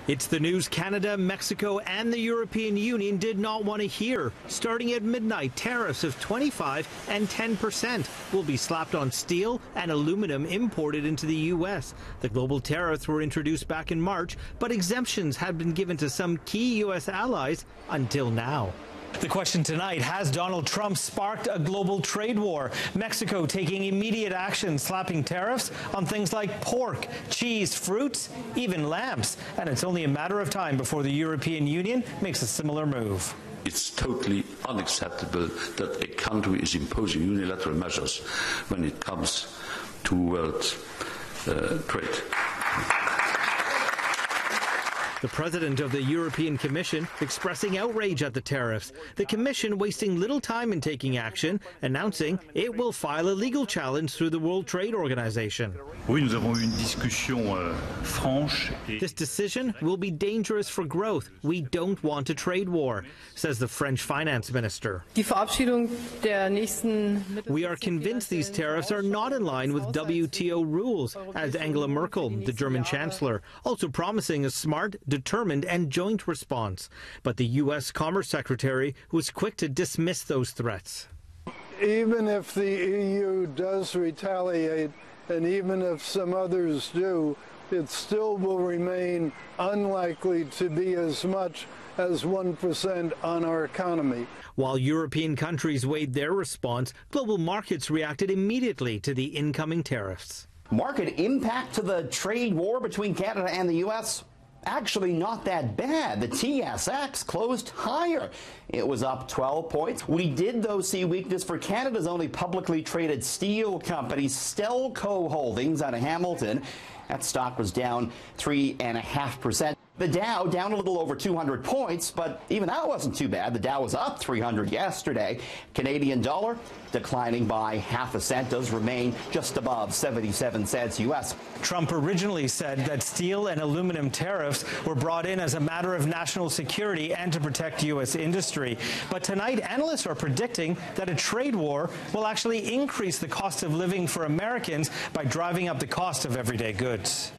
It's the news Canada, Mexico and the European Union did not want to hear. Starting at midnight, tariffs of 25 and 10% will be slapped on steel and aluminum imported into the U.S. The global tariffs were introduced back in March, but exemptions had been given to some key U.S. allies until now. The question tonight, has Donald Trump sparked a global trade war? Mexico taking immediate action, slapping tariffs on things like pork, cheese, fruits, even lamps. And it's only a matter of time before the European Union makes a similar move. It's totally unacceptable that a country is imposing unilateral measures when it comes to world trade. The president of the European Commission expressing outrage at the tariffs. The Commission wasting little time in taking action, announcing it will file a legal challenge through the World Trade Organization. Oui, nous avons eu une discussion franche. This decision will be dangerous for growth. We don't want a trade war, says the French finance minister. We are convinced these tariffs are not in line with WTO rules, adds Angela Merkel, the German chancellor, also promising a smart, determined and joint response. But the U.S. Commerce Secretary was quick to dismiss those threats. Even if the EU does retaliate, and even if some others do, it still will remain unlikely to be as much as 1% on our economy. While European countries weighed their response, global markets reacted immediately to the incoming tariffs. Market impact to the trade war between Canada and the U.S.? Actually not that bad. The TSX closed higher. It was up 12 points. We did, though, see weakness for Canada's only publicly traded steel company, Stelco Holdings, out of Hamilton. That stock was down 3.5%. The Dow down a little over 200 points, but even that wasn't too bad. The Dow was up 300 yesterday. Canadian dollar declining by 0.5 cent, does remain just above 77 cents U.S. Trump originally said that steel and aluminum tariffs were brought in as a matter of national security and to protect U.S. industry. But tonight, analysts are predicting that a trade war will actually increase the cost of living for Americans by driving up the cost of everyday goods.